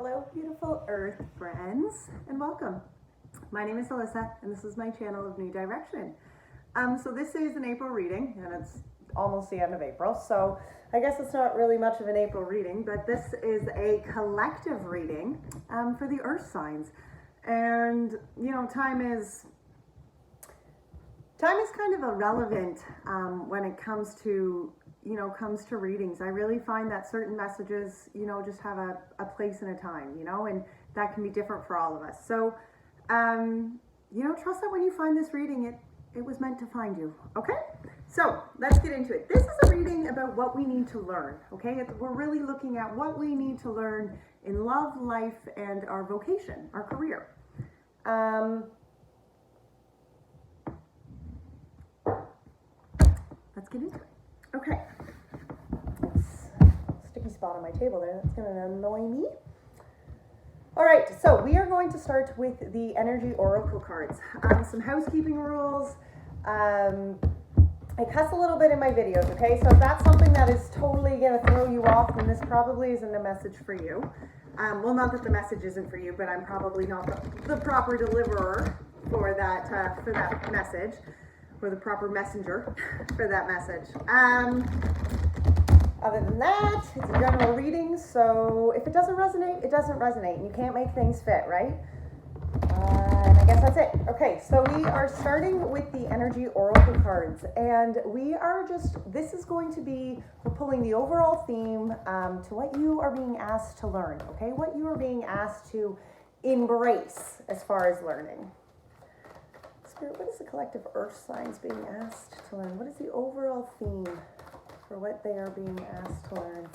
Hello, beautiful Earth friends, and welcome. My name is Alyssa, and this is my channel of New Direction. So this is an April reading, and it's almost the end of April, so I guess it's not really much of an April reading, but this is a collective reading for the Earth signs. And, you know, time is kind of irrelevant when it comes to readings. I really find that certain messages, just have a place and a time, and that can be different for all of us. So, trust that when you find this reading, it was meant to find you, okay? So let's get into it. This is a reading about what we need to learn, okay? We're really looking at what we need to learn in love, life, and our vocation, our career. Let's get into it. Okay. Sticky spot on my table there. That's going to annoy me. All right. So we are going to start with the energy oracle cards. Some housekeeping rules. I cuss a little bit in my videos, okay? So if that's something that is totally going to throw you off, then this probably isn't a message for you. Well, not that the message isn't for you, but I'm probably not the proper deliverer for that message. Or the proper messenger for that message. Other than that, it's a general reading, so if it doesn't resonate, it doesn't resonate, and you can't make things fit, right? And I guess that's it. Okay, so we are starting with the energy oracle cards, and this is going to be, we're pulling the overall theme to what you are being asked to learn, okay? What you are being asked to embrace as far as learning. What is the collective earth signs being asked to learn? What is the overall theme for what they are being asked to learn?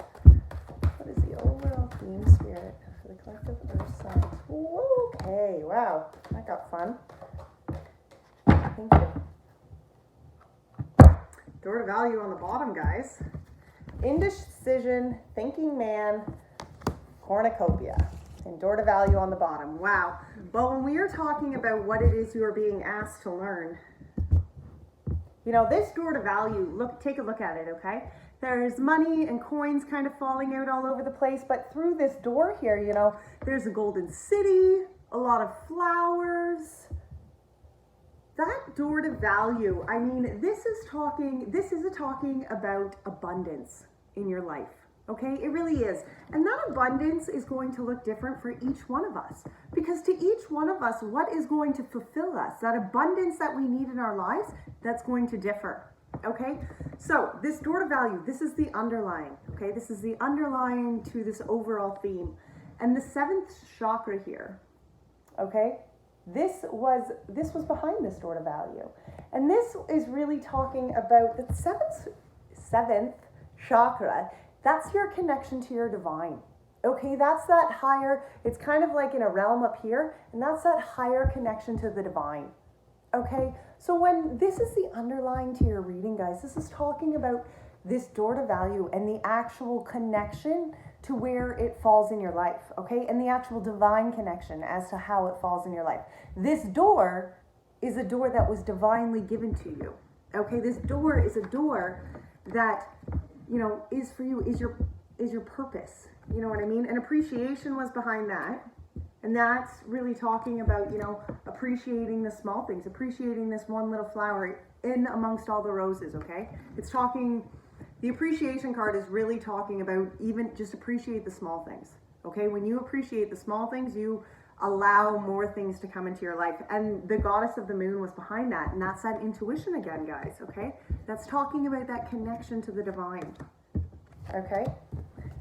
What is the overall theme, Spirit, for the collective earth signs? Okay, wow, that got fun. Thank you. Door to value on the bottom, guys. Indecision, thinking man, cornucopia. And door to value on the bottom. Wow. But when we are talking about what it is you are being asked to learn, this door to value, take a look at it, okay? There's money and coins kind of falling out all over the place, but through this door here, there's a golden city, a lot of flowers. That door to value, this is talking about abundance in your life. Okay, it really is. And that abundance is going to look different for each one of us. Because to each one of us, what is going to fulfill us? That abundance that we need in our lives, that's going to differ. Okay, so this door to value, this is the underlying. Okay, this is the underlying to this overall theme. And the seventh chakra here, okay, this was behind this door to value. And this is really talking about the seventh chakra. That's your connection to your divine. Okay, that's that higher, it's kind of like in a realm up here, and that's that higher connection to the divine. Okay, so when this is the underlying to your reading, guys, this is talking about this door to value and the actual connection to where it falls in your life, okay, and the actual divine connection as to how it falls in your life. This door is a door that was divinely given to you. Okay, this door is a door that is for you, is your purpose. You know what I mean? And appreciation was behind that. And that's really talking about, appreciating the small things, appreciating this one little flower in amongst all the roses, okay? The appreciation card is really talking about even just appreciate the small things, okay? When you appreciate the small things, you allow more things to come into your life. And the goddess of the moon was behind that. And that's that intuition again, guys, okay? That's talking about that connection to the divine, okay?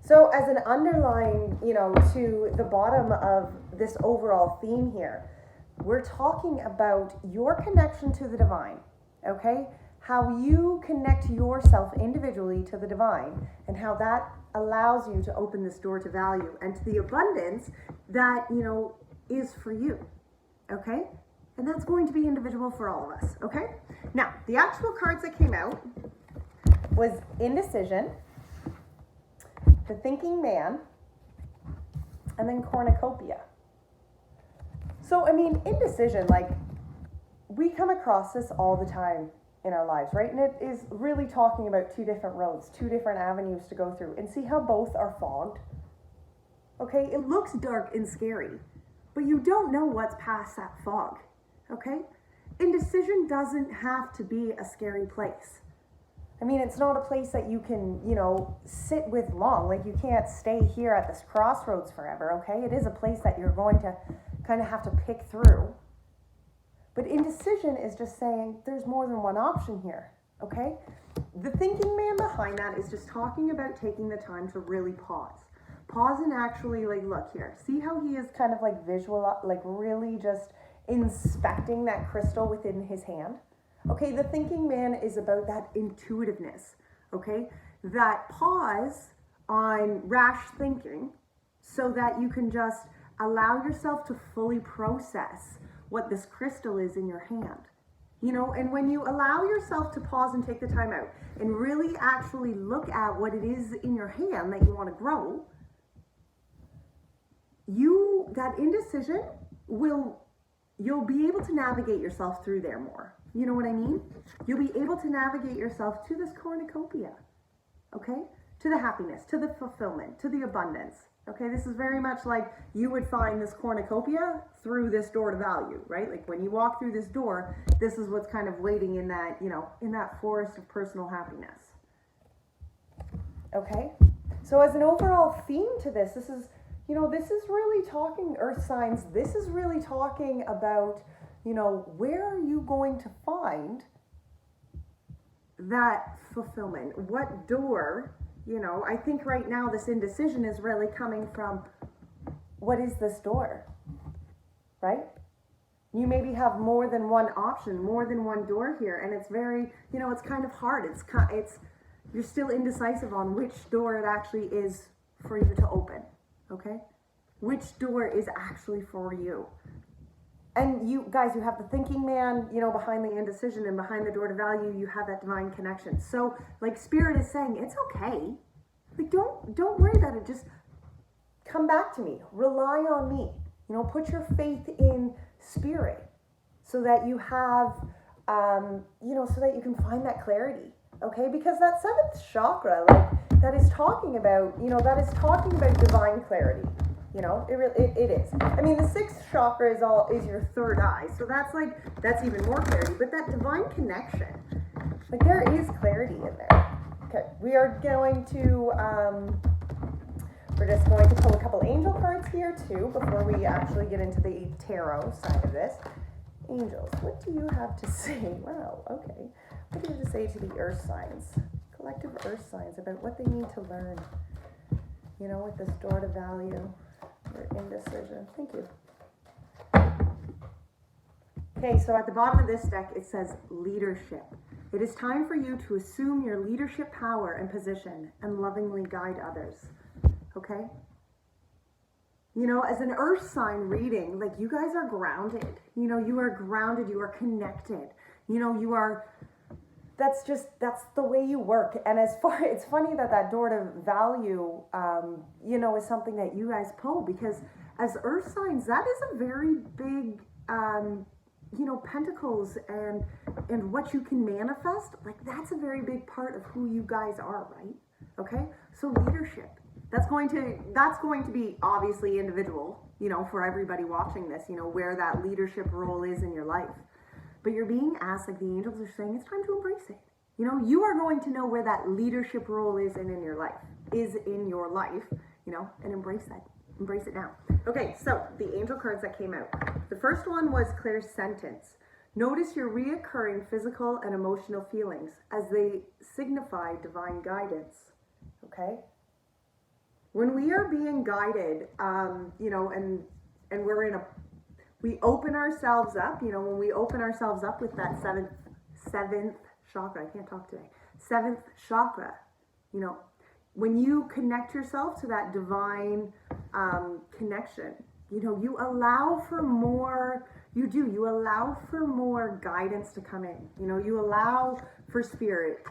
So as an underlying, to the bottom of this overall theme here, we're talking about your connection to the divine, okay? How you connect yourself individually to the divine and how that allows you to open this door to value and to the abundance that, is for you, okay? And that's going to be individual for all of us, okay? Now, the actual cards that came out was indecision, the thinking man, and then cornucopia. So, indecision, we come across this all the time in our lives, right? And it is really talking about two different roads, two different avenues to go through, and see how both are fogged. Okay, it looks dark and scary, but you don't know what's past that fog. Okay? Indecision doesn't have to be a scary place. I mean, it's not a place that you can, sit with long. Like, you can't stay here at this crossroads forever, okay? It is a place that you're going to kind of have to pick through. But indecision is just saying there's more than one option here, okay? The thinking man behind that is just talking about taking the time to really pause. Pause and actually, look here. See how he is kind of visual, really just inspecting that crystal within his hand? Okay, the thinking man is about that intuitiveness, okay? That pause on rash thinking so that you can just allow yourself to fully process what this crystal is in your hand. And when you allow yourself to pause and take the time out and really actually look at what it is in your hand that you want to grow, that indecision you'll be able to navigate yourself through there more. You know what I mean? You'll be able to navigate yourself to this cornucopia, okay? To the happiness, to the fulfillment, to the abundance, okay? This is very much like you would find this cornucopia through this door to value, right? Like when you walk through this door, this is what's kind of waiting in that, in that forest of personal happiness, okay? So as an overall theme to this is, this is really talking earth signs. This is really talking about, where are you going to find that fulfillment? What door, I think right now this indecision is really coming from, what is this door, right? You maybe have more than one option, more than one door here, and it's very, it's kind of hard. You're still indecisive on which door it actually is for you to open. Okay? Which door is actually for you? And you guys, you have the thinking man, behind the indecision, and behind the door to value, you have that divine connection. So, Spirit is saying, it's okay. Don't worry about it. Just come back to me. Rely on me. Put your faith in Spirit so that you have, so that you can find that clarity. Okay? Because that seventh chakra, that is talking about, divine clarity. It is. I mean, the sixth chakra is your third eye, so that's even more clarity. But that divine connection, there is clarity in there. Okay, we are going to, we're just going to pull a couple angel cards here too before we actually get into the tarot side of this. Angels, what do you have to say? Wow, okay. What do you have to say to the earth signs? Collective earth signs about what they need to learn, with this door to value, or indecision. Thank you. Okay, so at the bottom of this deck, it says leadership. It is time for you to assume your leadership power and position and lovingly guide others. Okay? As an earth sign reading, you guys are grounded. You are grounded, you are connected. That's the way you work. And it's funny that door to value, is something that you guys pull, because as earth signs, that is a very big, pentacles and what you can manifest. That's a very big part of who you guys are, right? Okay. So leadership, that's going to be obviously individual, for everybody watching this, where that leadership role is in your life. But you're being asked, the angels are saying, it's time to embrace it. You are going to know where that leadership role is in your life, and embrace that. Embrace it now. Okay, so the angel cards that came out. The first one was clairsentience. Notice your reoccurring physical and emotional feelings as they signify divine guidance. Okay? When we are being guided, and we're we open ourselves up, when we open ourselves up with that seventh chakra, I can't talk today, seventh chakra, when you connect yourself to that divine connection, you allow for more, you allow for more guidance to come in, you allow for spirit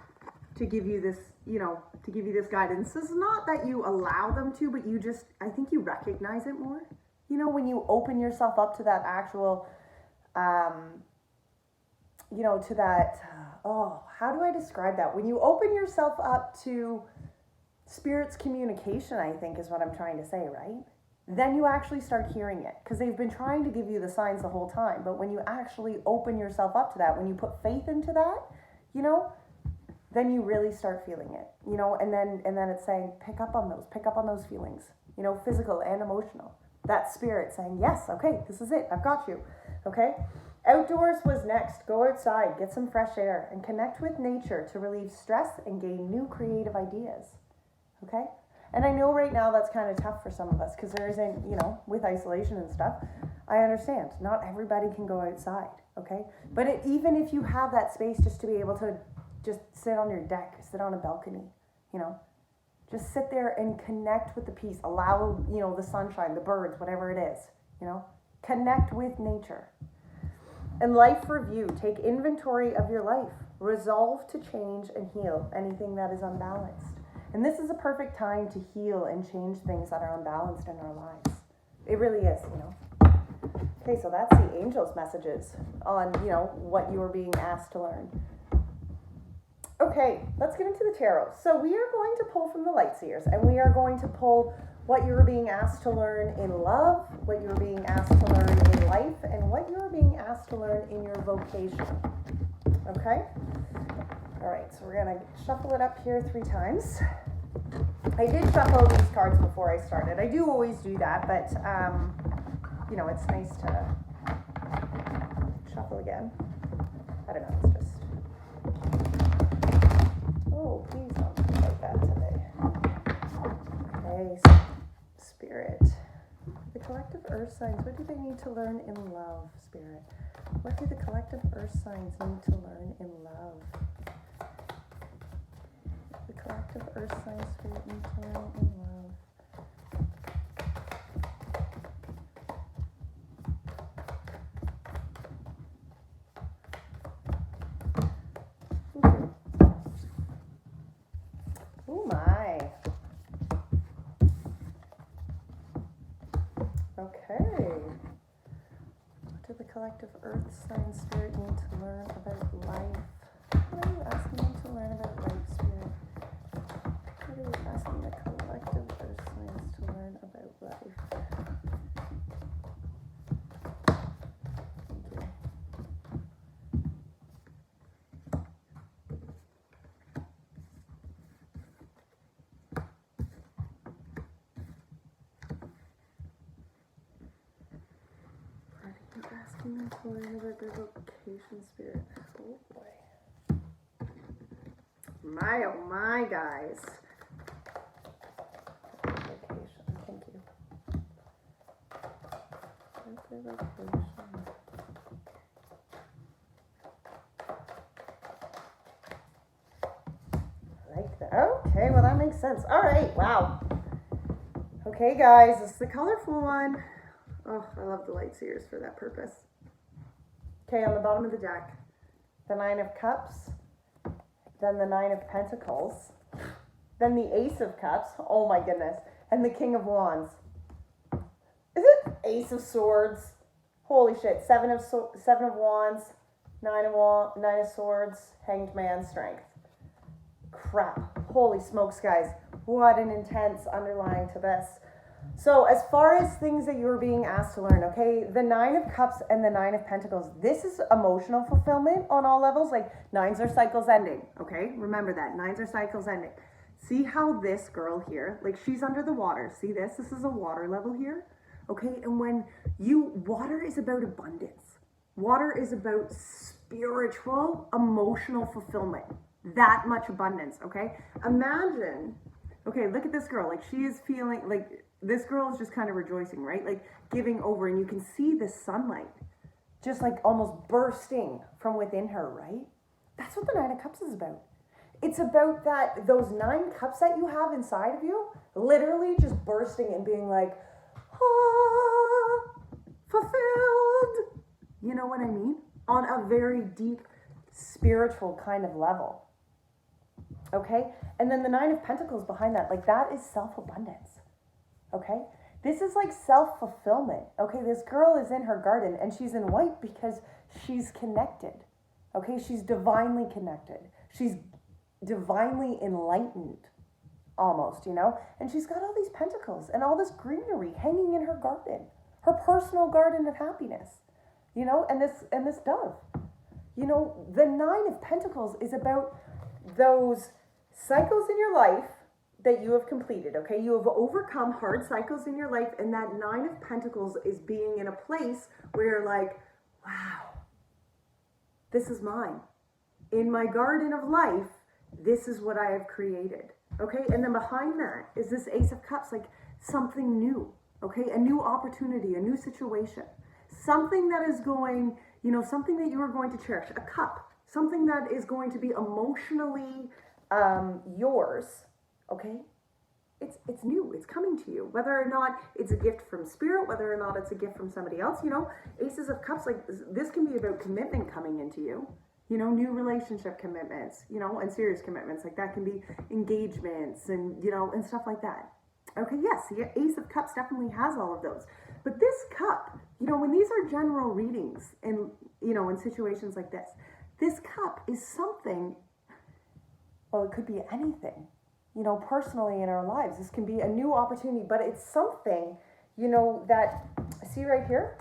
to give you this, guidance. It's not that you allow them to, but I think you recognize it more. When you open yourself up to that actual, to that, how do I describe that? When you open yourself up to Spirit's communication, I think is what I'm trying to say, right? then you actually start hearing it, because they've been trying to give you the signs the whole time. But when you actually open yourself up to that, when you put faith into that, you know, then you really start feeling it, you know, and then it's saying, pick up on those feelings, you know, physical and emotional. That spirit saying, yes, okay, this is it, I've got you, okay? Outdoors was next. Go outside, get some fresh air, and connect with nature to relieve stress and gain new creative ideas, okay? And I know right now that's kind of tough for some of us, because there isn't, you know, with isolation and stuff, I understand. Not everybody can go outside, okay? But even if you have that space just to be able to just sit on your deck, sit on a balcony, you know, just sit there and connect with the peace. Allow, you know, the sunshine, the birds, whatever it is, you know, connect with nature. And life review, take inventory of your life. Resolve to change and heal anything that is unbalanced. And this is a perfect time to heal and change things that are unbalanced in our lives. It really is, you know. Okay, so that's the angels' messages on, you know, what you are being asked to learn. Okay, let's get into the tarot. So we are going to pull from the light seers, and we are going to pull what you are being asked to learn in love, what you are being asked to learn in life, and what you are being asked to learn in your vocation. Okay? All right, so we're going to shuffle it up here 3 times. I did shuffle these cards before I started. I do always do that, but, you know, it's nice to shuffle again. I don't know, it's just... Oh, please don't be like that today. Okay, Spirit. The collective earth signs, what do they need to learn in love, Spirit? What do the collective earth signs need to learn in love? The collective earth signs, Spirit, need to learn in love. Oh my. Okay. What do the collective earth sign, Spirit, need to learn about life? What are you asking them to learn about life, Spirit? What are you asking the collective earth signs to learn about life? Thank you. Asking them to learn about their vocation, Spirit. Oh boy. My, oh my, guys. Vocation, thank you. Where's their vocation? I like that. Okay, well that makes sense. All right, wow. Okay, guys, this is the colorful one. Oh, I love the light seers for that purpose. Okay, on the bottom of the deck, the 9 of Cups, then the 9 of Pentacles, then the Ace of Cups, oh my goodness, and the King of Wands. Is it Ace of Swords? Holy shit, 7 of Wands, 9 of Swords, Hanged Man, Strength. Crap, holy smokes, guys. What an intense underlying to this. So as far as things that you're being asked to learn, okay, the 9 of Cups and the 9 of Pentacles, this is emotional fulfillment on all levels. Like 9s are cycles ending, okay? Remember that, 9s are cycles ending. See how this girl here, like she's under the water. See this? This is a water level here, okay? And when water is about abundance. Water is about spiritual, emotional fulfillment. That much abundance, okay? Imagine, okay, look at this girl. Like she is feeling like, this girl is just kind of rejoicing, right? Like giving over, and you can see the sunlight just like almost bursting from within her, right? That's what the 9 of Cups is about. It's about that, those 9 cups that you have inside of you, literally just bursting and being like, ah, fulfilled. You know what I mean? On a very deep spiritual kind of level. Okay? And then the 9 of Pentacles behind that, like that is self-abundance. Okay, this is like self-fulfillment. Okay, this girl is in her garden and she's in white because she's connected. Okay, she's divinely connected. She's divinely enlightened. almost, and she's got all these pentacles and all this greenery hanging in her garden, her personal garden of happiness, and this dove. The Nine of Pentacles is about those cycles in your life that you have completed, okay? You have overcome hard cycles in your life, and that Nine of Pentacles is being in a place where you're like, wow, this is mine. In my garden of life, this is what I have created, okay? And then behind that is this Ace of Cups, like something new, okay? A new opportunity, a new situation, something that is going, something that you are going to cherish, a cup, something that is going to be emotionally yours, okay? It's new, it's coming to you, whether or not it's a gift from spirit, whether or not it's a gift from somebody else, Aces of Cups, like this can be about commitment coming into you, new relationship commitments, and serious commitments, like that can be engagements and, and stuff like that. Okay, yes, the Ace of Cups definitely has all of those. But this cup, when these are general readings and, in situations like this cup is something, well, it could be anything, personally in our lives. This can be a new opportunity, but it's something, that, see right here?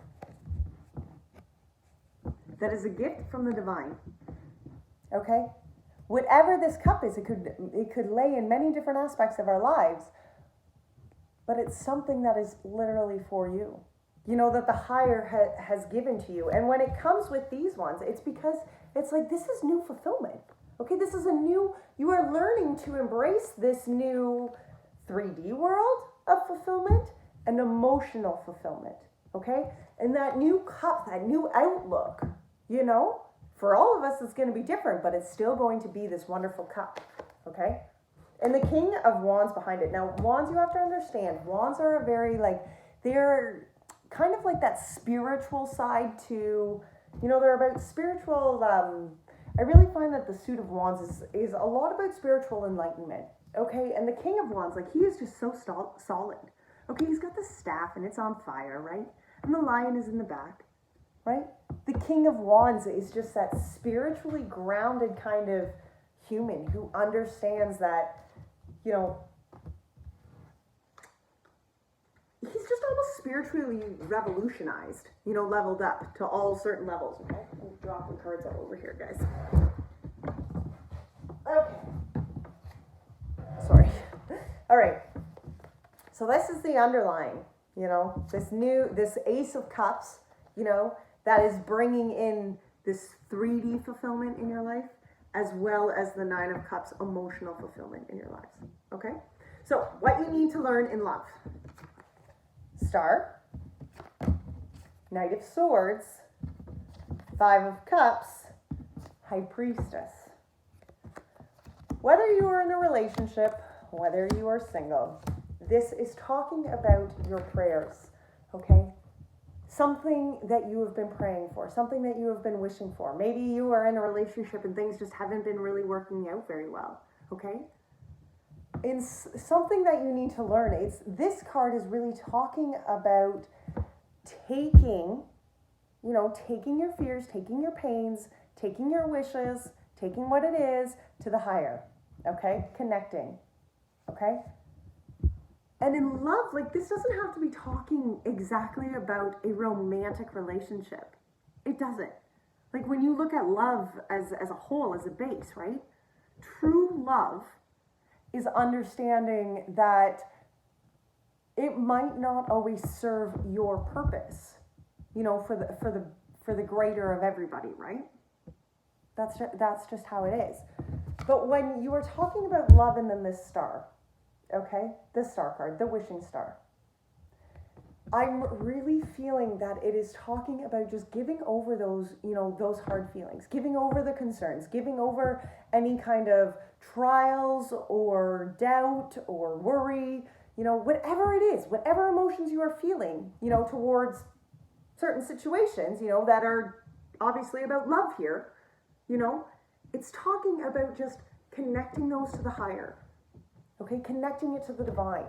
That is a gift from the divine, okay? Whatever this cup is, it could lay in many different aspects of our lives, but it's something that is literally for you, that the higher has given to you. And when it comes with these ones, it's because it's like, this is new fulfillment, okay? This is you are learning to embrace this new 3D world of fulfillment and emotional fulfillment, okay? And that new cup, that new outlook, for all of us, it's going to be different, but it's still going to be this wonderful cup, okay? And the King of Wands behind it. Now, wands, you have to understand, wands are a very, they're kind of like that spiritual side to, they're about spiritual, I really find that the suit of wands is a lot about spiritual enlightenment, okay? And the King of Wands, he is just so solid, okay? He's got the staff and it's on fire, right? And the lion is in the back, right? The King of Wands is just that spiritually grounded kind of human who understands that, he's just almost spiritually revolutionized, leveled up to all certain levels. Okay, I'm dropping cards all over here, guys. Okay. Sorry. All right. So this is the underlying, this Ace of Cups, that is bringing in this 3D fulfillment in your life, as well as the Nine of Cups emotional fulfillment in your lives, okay? So what you need to learn in love. Star, Knight of Swords, Five of Cups, High Priestess. Whether you are in a relationship, whether you are single, this is talking about your prayers, okay? Something that you have been praying for, something that you have been wishing for. Maybe you are in a relationship and things just haven't been really working out very well, okay? It's something that you need to learn. This card is really talking about taking your fears, taking your pains, taking your wishes, taking what it is to the higher, okay? Connecting, okay? And in love, this doesn't have to be talking exactly about a romantic relationship. It doesn't. When you look at love as a whole, as a base, right? True love is understanding that it might not always serve your purpose, for the greater of everybody, right? That's just how it is. But when you are talking about love and then this star, okay, this star card, the wishing star, I'm really feeling that it is talking about just giving over those hard feelings, giving over the concerns, giving over any kind of trials or doubt or worry, whatever it is, whatever emotions you are feeling, towards certain situations, that are obviously about love here, it's talking about just connecting those to the higher, okay, connecting it to the divine,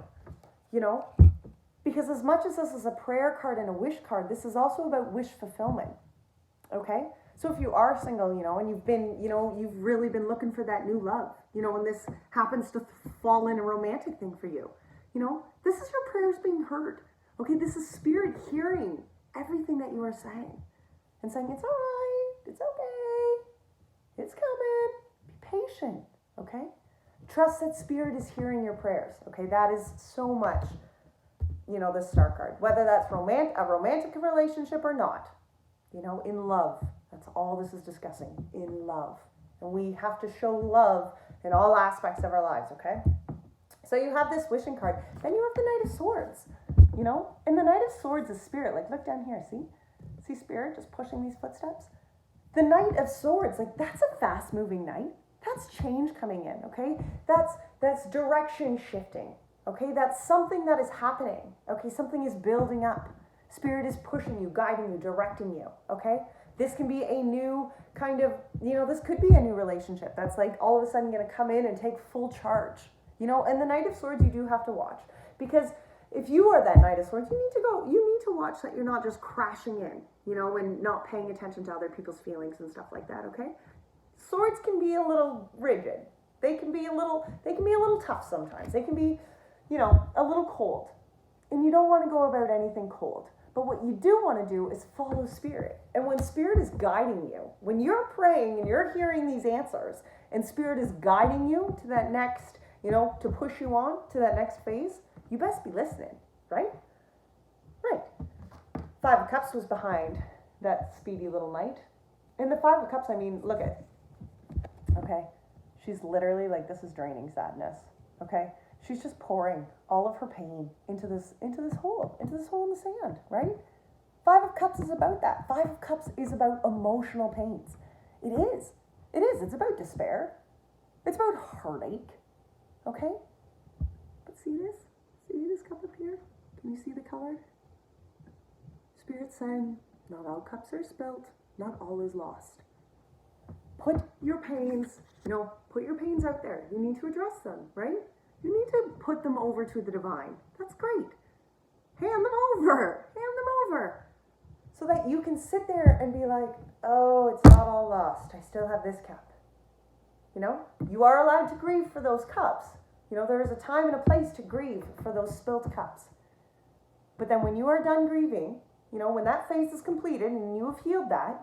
because as much as this is a prayer card and a wish card, this is also about wish fulfillment, okay? So if you are single, and you've been, you've really been looking for that new love, and this happens to fall in a romantic thing for you, this is your prayers being heard. Okay, this is Spirit hearing everything that you are saying and saying, it's all right, it's okay, it's coming. Be patient, okay? Trust that Spirit is hearing your prayers, okay? That is so much, the Star card. Whether that's a romantic relationship or not, in love. That's all this is discussing, in love. And we have to show love in all aspects of our lives, okay? So you have this wishing card. Then you have the Knight of Swords, And the Knight of Swords is Spirit. Like, look down here, see? See Spirit just pushing these footsteps? The Knight of Swords, like, that's a fast-moving knight. That's change coming in, okay? That's direction shifting, okay? That's something that is happening, okay? Something is building up. Spirit is pushing you, guiding you, directing you, okay? This can be a new kind of, this could be a new relationship that's like all of a sudden going to come in and take full charge, And the Knight of Swords you do have to watch, because if you are that Knight of Swords, you need to watch that you're not just crashing in, and not paying attention to other people's feelings and stuff like that, okay? Swords can be a little rigid. They can be a little tough sometimes. They can be, a little cold. And you don't want to go about anything cold. But what you do want to do is follow Spirit. And when Spirit is guiding you, when you're praying and you're hearing these answers, and Spirit is guiding you to that next, to push you on to that next phase, you best be listening, right? Right. 5 of Cups was behind that speedy little knight. And the 5 of Cups, look at, okay, she's literally like, this is draining sadness, okay? She's just pouring all of her pain into this hole in the sand, right? 5 of Cups is about that. 5 of Cups is about emotional pains. It is. It's about despair. It's about heartache, okay? But see this? See this cup up here? Can you see the color? Spirit saying, not all cups are spilt. Not all is lost. Put your pains, put your pains out there. You need to address them, right? You need to put them over to the divine. That's great. Hand them over. So that you can sit there and be like, oh, it's not all lost. I still have this cup. You are allowed to grieve for those cups. There is a time and a place to grieve for those spilt cups. But then when you are done grieving, when that phase is completed and you have healed that,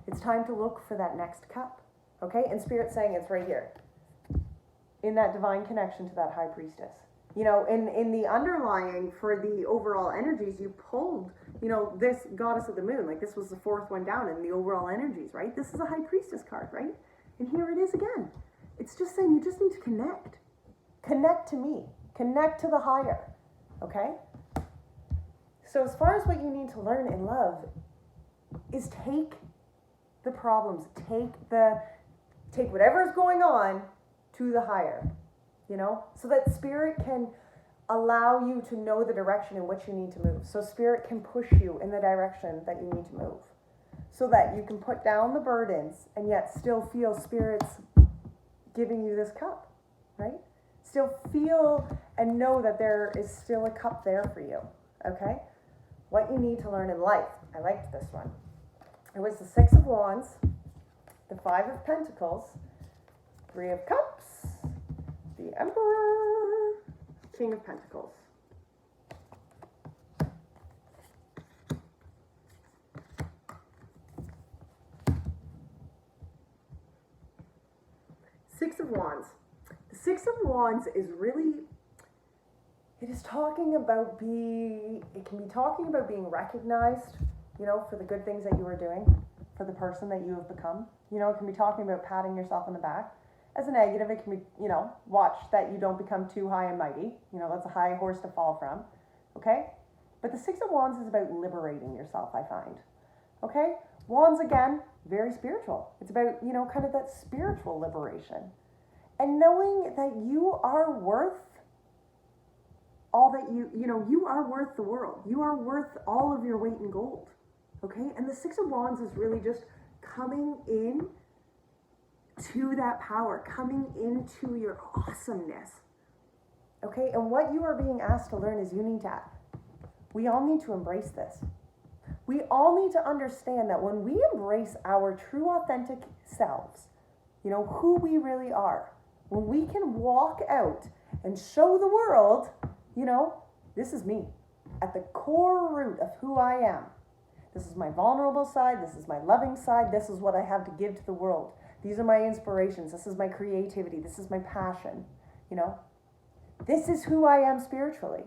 it's time to look for that next cup. Okay? And Spirit's saying it's right here. In that divine connection to that High Priestess. In the underlying for the overall energies, you pulled, this Goddess of the Moon, like this was the 4th one down in the overall energies, right? This is a High Priestess card, right? And here it is again. It's just saying you just need to connect. Connect to me. Connect to the higher. Okay? So as far as what you need to learn in love is take the problems, take whatever is going on to the higher, so that Spirit can allow you to know the direction in which you need to move. So Spirit can push you in the direction that you need to move, so that you can put down the burdens and yet still feel Spirit's giving you this cup, right? Still feel and know that there is still a cup there for you, okay? What you need to learn in life. I liked this one. It was the 6 of Wands, the 5 of Pentacles, 3 of Cups, the Emperor, King of Pentacles. Six of Wands. The 6 of Wands is really, it is talking about it can be talking about being recognized, for the good things that you are doing, for the person that you have become. It can be talking about patting yourself on the back. As a negative, it can be, watch that you don't become too high and mighty. That's a high horse to fall from. Okay? But the 6 of Wands is about liberating yourself, I find. Okay? Wands, again, very spiritual. It's about, kind of that spiritual liberation. And knowing that you are worth all that you are worth the world. You are worth all of your weight in gold. Okay? And the 6 of Wands is really just coming in to that power, coming into your awesomeness. Okay? And what you are being asked to learn is we all need to embrace this. We all need to understand that when we embrace our true authentic selves, you know, who we really are, when we can walk out and show the world, you know, this is me at the core root of who I am. This is my vulnerable side. This is my loving side. This is what I have to give to the world. These are my inspirations. This is my creativity. This is my passion. You know, this is who I am spiritually.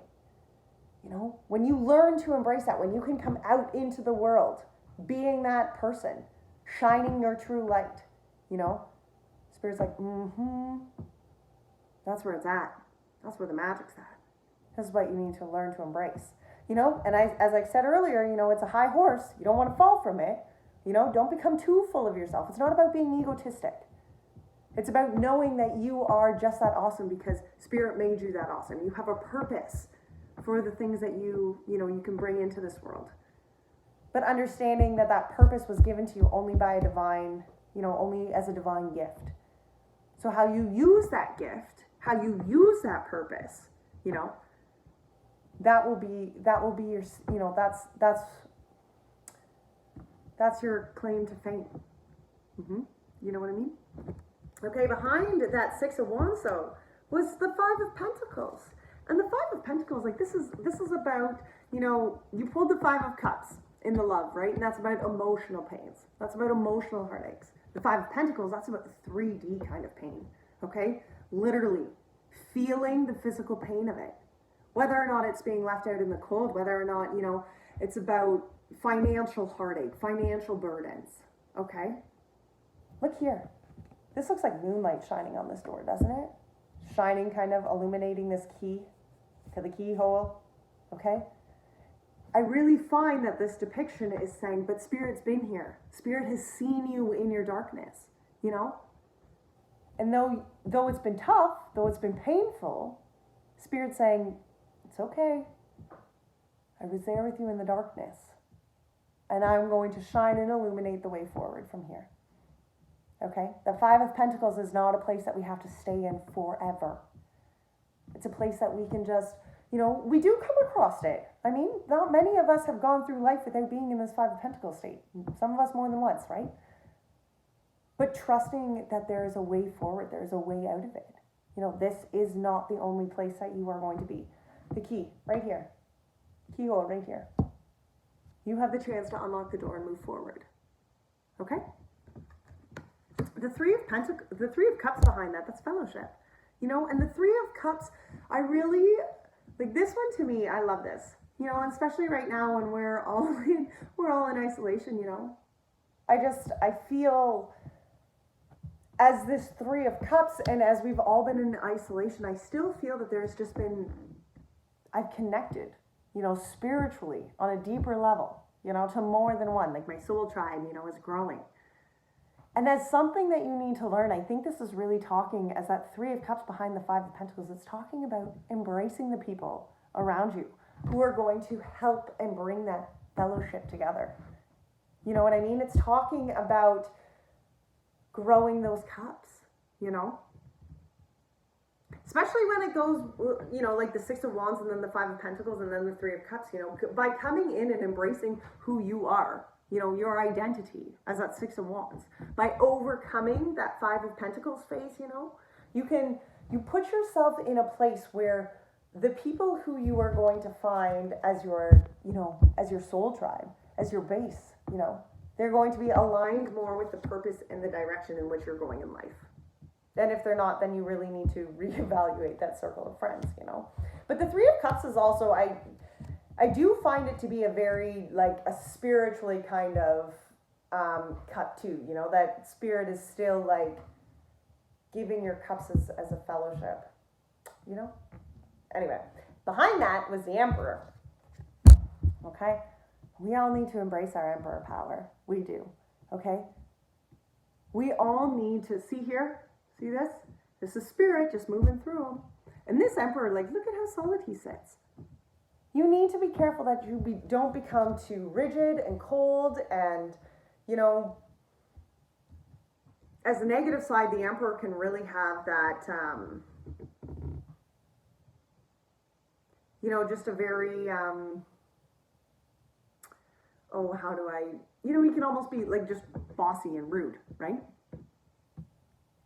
You know, when you learn to embrace that, when you can come out into the world, being that person, shining your true light, you know, Spirit's like, that's where it's at. That's where the magic's at. This is what you need to learn to embrace. You know, and as I said earlier, you know, it's a high horse. You don't want to fall from it. You know, don't become too full of yourself. It's not about being egotistic. It's about knowing that you are just that awesome because Spirit made you that awesome. You have a purpose for the things that you can bring into this world. But understanding that that purpose was given to you only by a divine, only as a divine gift. So how you use that gift, how you use that purpose, that will be your, that's your claim to fame. You know what I mean? Okay, behind that Six of Wands though was the Five of Pentacles. And the Five of Pentacles, like this is about, you pulled the Five of Cups in the love, right? And that's about emotional pains. That's about emotional heartaches. The Five of Pentacles, that's about the 3D kind of pain, okay? Literally feeling the physical pain of it. Whether or not it's being left out in the cold, whether or not, it's about financial heartache, financial burdens, okay? Look here. This looks like moonlight shining on this door, doesn't it? Shining, kind of illuminating this key to the keyhole, okay? I really find that this depiction is saying, but Spirit's been here. Spirit has seen you in your darkness, And though it's been tough, though it's been painful, Spirit's saying, it's okay. I was there with you in the darkness. And I'm going to shine and illuminate the way forward from here. Okay? The Five of Pentacles is not a place that we have to stay in forever. It's a place that we can just, we do come across it. I mean, not many of us have gone through life without being in this Five of Pentacles state. Some of us more than once, right? But trusting that there is a way forward, there is a way out of it. This is not the only place that you are going to be. The key, right here. Keyhole, right here. You have the chance to unlock the door and move forward. Okay? The Three of Cups behind that, that's fellowship. And the Three of Cups, I really, like this one to me, I love this. And especially right now when we're all in isolation, I feel as this Three of Cups and as we've all been in isolation, I still feel that there's just been, I've connected, spiritually on a deeper level, to more than one, like my soul tribe, is growing. And as something that you need to learn, I think this is really talking, as that Three of Cups behind the Five of Pentacles, it's talking about embracing the people around you who are going to help and bring that fellowship together. You know what I mean? It's talking about growing those cups, Especially when it goes, like the Six of Wands and then the Five of Pentacles and then the Three of Cups, by coming in and embracing who you are, your identity as that Six of Wands, by overcoming that Five of Pentacles phase, you put yourself in a place where the people who you are going to find as your, as your soul tribe, as your base, they're going to be aligned more with the purpose and the direction in which you're going in life. And if they're not, then you really need to reevaluate that circle of friends, But the Three of Cups is also, I do find it to be a very, like, a spiritually kind of cup too, that Spirit is still, like, giving your cups as a fellowship, Anyway, behind that was the Emperor, okay? We all need to embrace our Emperor power. We do, okay? We all need to, see here? See this? This is Spirit just moving through him. And this Emperor, like, look at how solid he sits. You need to be careful that you don't become too rigid and cold and, as a negative side, the Emperor can really have that, just a very oh, how do I, you can almost be like just bossy and rude, right?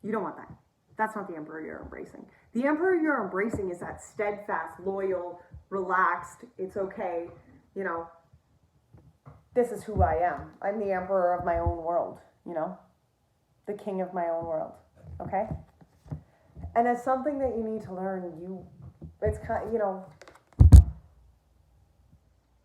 You don't want that. That's not the emperor you're embracing. The emperor you're embracing is that steadfast, loyal, relaxed, it's okay, this is who I am. I'm the emperor of my own world, the king of my own world, okay? And it's something that you need to learn. It's kind of,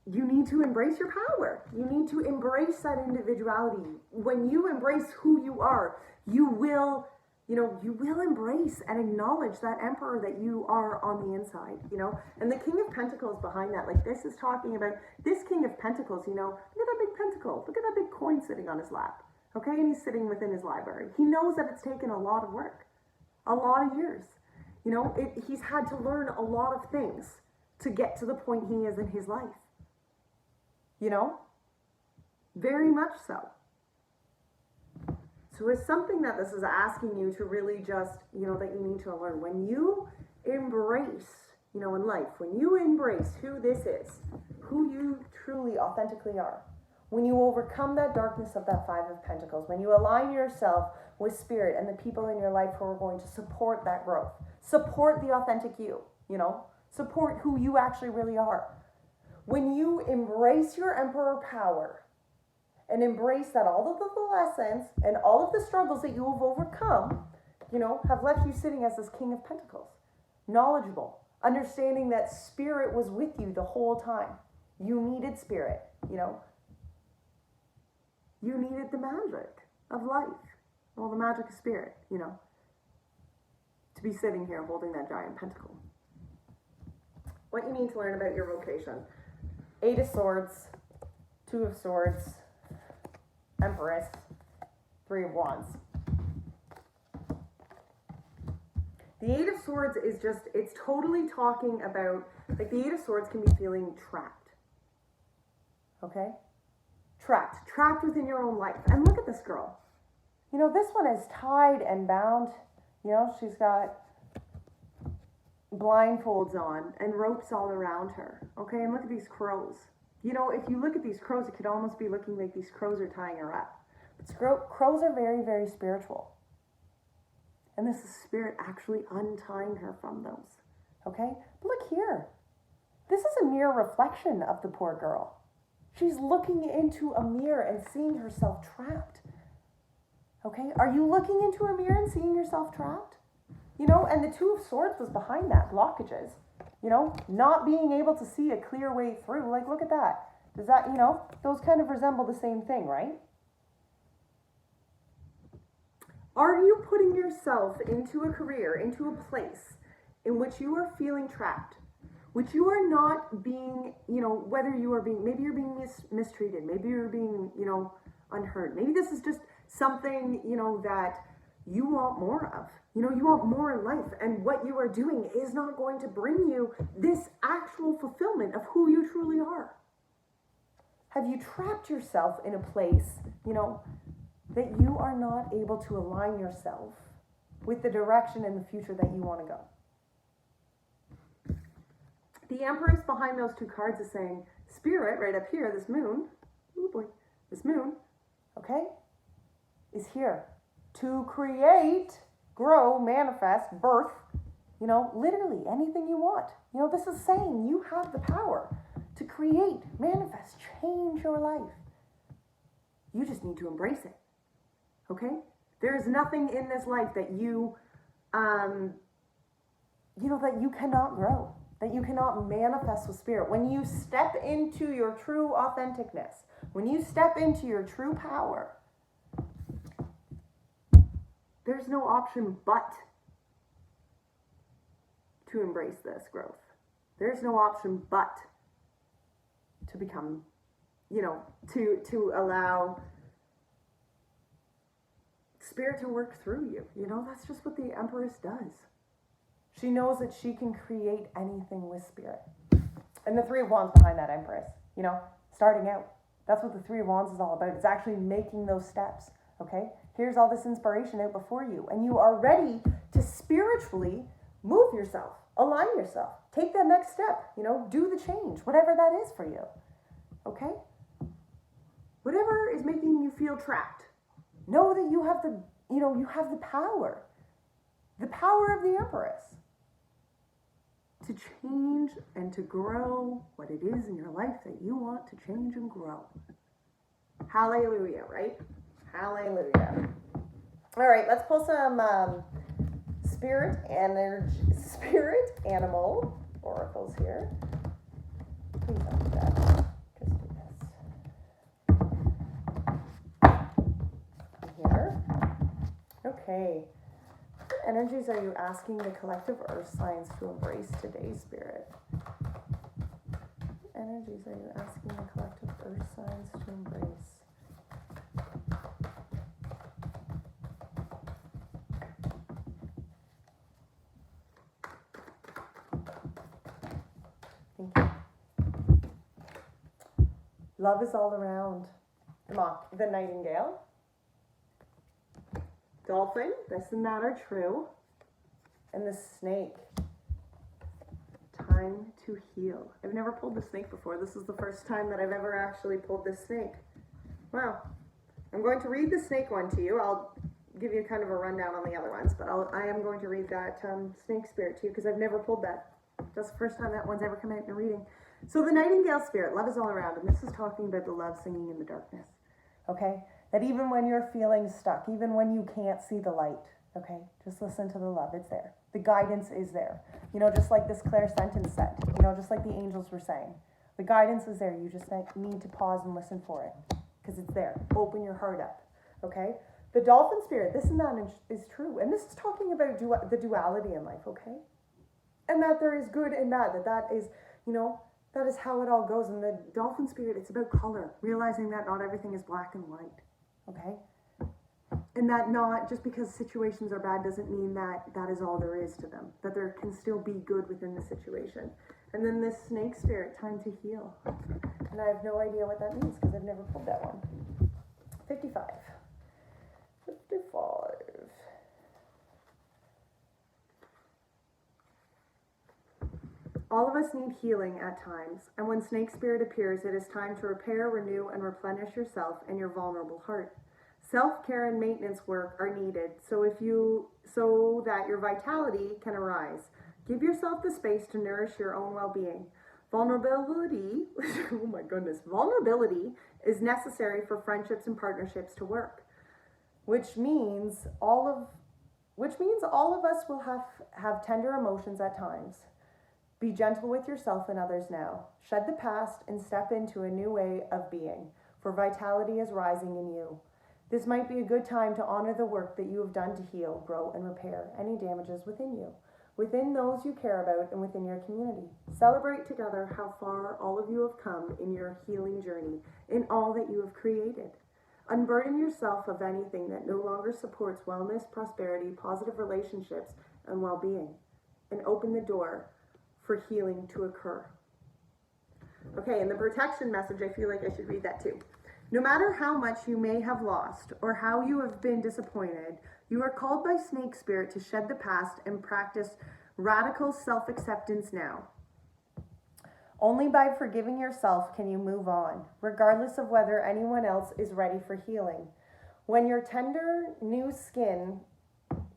you need to embrace your power. You need to embrace that individuality. When you embrace who you are, you will embrace and acknowledge that emperor that you are on the inside, And the King of Pentacles behind that, like this is talking about this King of Pentacles, look at that big pentacle. Look at that big coin sitting on his lap, okay? And he's sitting within his library. He knows that it's taken a lot of work, a lot of years. He's had to learn a lot of things to get to the point he is in his life. Very much so. So it's something that this is asking you to really just, that you need to learn. When you embrace, in life, when you embrace who this is, who you truly, authentically are, when you overcome that darkness of that Five of Pentacles, when you align yourself with spirit and the people in your life who are going to support that growth, support the authentic you, support who you actually really are. When you embrace your emperor power, and embrace that all of the lessons and all of the struggles that you have overcome, have left you sitting as this King of Pentacles, knowledgeable, understanding that spirit was with you the whole time. You needed spirit, You needed the magic of life, the magic of spirit, to be sitting here holding that giant pentacle. What you need to learn about your vocation. 8 of Swords, 2 of Swords, Empress, 3 of Wands. The 8 of Swords is it's totally talking about, like the 8 of Swords can be feeling trapped. Okay? Trapped within your own life. And look at this girl. This one is tied and bound. She's got blindfolds on and ropes all around her. Okay? And look at these crows. If you look at these crows, it could almost be looking like these crows are tying her up. But crows are very, very spiritual. And this is spirit actually untying her from those. Okay? But look here. This is a mirror reflection of the poor girl. She's looking into a mirror and seeing herself trapped. Okay? Are you looking into a mirror and seeing yourself trapped? And the 2 of Swords was behind that, blockages. Not being able to see a clear way through. Like, look at that. Does that, those kind of resemble the same thing, right? Are you putting yourself into a career, into a place in which you are feeling trapped, which you are not being, whether you are being, maybe you're being mistreated, maybe you're being, unheard. Maybe this is just something, that you want more of. You want more in life, and what you are doing is not going to bring you this actual fulfillment of who you truly are. Have you trapped yourself in a place, that you are not able to align yourself with the direction and the future that you want to go? The Empress behind those 2 cards is saying, Spirit, right up here, this moon, oh boy, this moon, okay, is here to create, grow, manifest, birth, literally anything you want. This is saying you have the power to create, manifest, change your life. You just need to embrace it. Okay? There is nothing in this life that you, that you cannot grow, that you cannot manifest with spirit. When you step into your true authenticness, when you step into your true power, there's no option but to embrace this growth. There's no option but to become, to allow spirit to work through you. That's just what the Empress does. She knows that she can create anything with spirit. And the 3 of Wands behind that Empress, starting out. That's what the 3 of Wands is all about. It's actually making those steps, okay? Here's all this inspiration out before you. And you are ready to spiritually move yourself, align yourself, take that next step, do the change, whatever that is for you, okay? feel trapped, know that you have you have the power of the Empress to change and to grow what it is in your life that you want to change and grow. Hallelujah, right? Hallelujah. All right, let's pull some spirit animal oracles here. Please don't do that. Just do this. Here. Okay. What energies are you asking the collective earth signs to embrace today, Spirit? What energies are you asking the collective earth signs to embrace? Thank you. Love is all around. The nightingale. Dolphin, this and that are true. And the snake. Time to heal. I've never pulled the snake before. This is the first time that I've ever actually pulled this snake. Wow. I'm going to read the snake one to you. I'll give you kind of a rundown on the other ones, but I am going to read that snake spirit to you because I've never pulled that. That's the first time that one's ever come out in a reading. So the nightingale spirit, love is all around, and this is talking about the love singing in the darkness. Okay? That even when you're feeling stuck, even when you can't see the light, okay, just listen to the love. It's there. The guidance is there. Just like this clairsentence said, just like the angels were saying. The guidance is there. You just need to pause and listen for it because it's there. Open your heart up, okay? The dolphin spirit, this and that is true. And this is talking about the duality in life, okay? And that there is good and bad, that is, that is how it all goes. And the dolphin spirit, it's about color, realizing that not everything is black and white. Okay? And that not just because situations are bad doesn't mean that that is all there is to them. That there can still be good within the situation. And then this snake spirit, time to heal. And I have no idea what that means because I've never pulled that one. 55. All of us need healing at times, and when snake spirit appears, it is time to repair, renew, and replenish yourself and your vulnerable heart. Self-care and maintenance work are needed so that your vitality can arise. Give yourself the space to nourish your own well-being. Vulnerability, oh my goodness, vulnerability is necessary for friendships and partnerships to work, which means all of us will have tender emotions at times. Be gentle with yourself and others now. Shed the past and step into a new way of being, for vitality is rising in you. This might be a good time to honor the work that you have done to heal, grow, and repair any damages within you, within those you care about, and within your community. Celebrate together how far all of you have come in your healing journey, in all that you have created. Unburden yourself of anything that no longer supports wellness, prosperity, positive relationships, and well-being, and open the door for healing to occur. Okay, and the protection message, I feel like I should read that too. No matter how much you may have lost or how you have been disappointed, you are called by Snake Spirit to shed the past and practice radical self-acceptance now. Only by forgiving yourself can you move on, regardless of whether anyone else is ready for healing. When your tender new skin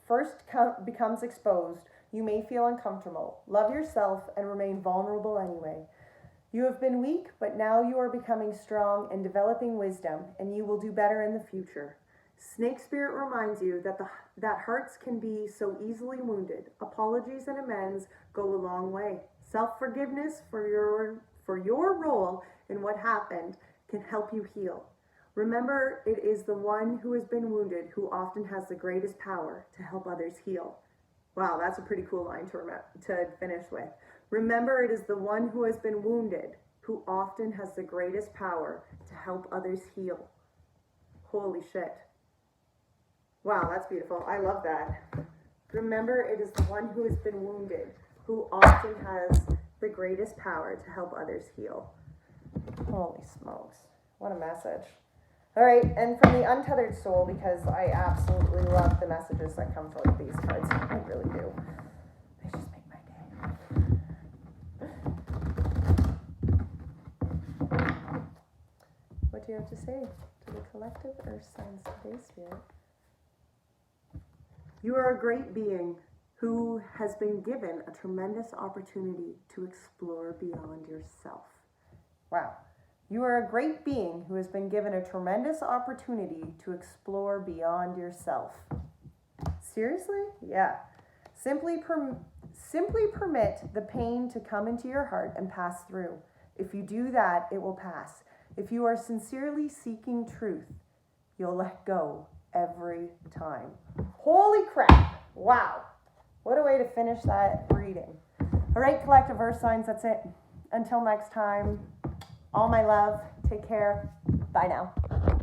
first becomes exposed, you may feel uncomfortable. Love yourself and remain vulnerable anyway. You have been weak, but now you are becoming strong and developing wisdom, and you will do better in the future. Snake Spirit reminds you that hearts can be so easily wounded. Apologies and amends go a long way. Self-forgiveness for your role in what happened can help you heal. Remember, it is the one who has been wounded who often has the greatest power to help others heal. Wow, that's a pretty cool line to finish with. Remember, it is the one who has been wounded who often has the greatest power to help others heal. Holy shit. Wow, that's beautiful. I love that. Remember, it is the one who has been wounded who often has the greatest power to help others heal. Holy smokes. What a message. All right, and from the Untethered Soul, because I absolutely love the messages that come from these cards. I really do. They just make my day. What do you have to say to the collective earth signs today, Spirit? You are a great being who has been given a tremendous opportunity to explore beyond yourself. Wow. You are a great being who has been given a tremendous opportunity to explore beyond yourself. Seriously? Yeah. Simply permit the pain to come into your heart and pass through. If you do that, it will pass. If you are sincerely seeking truth, you'll let go every time. Holy crap. Wow. What a way to finish that reading. All right, collective earth signs, that's it. Until next time, all my love. Take care. Bye now.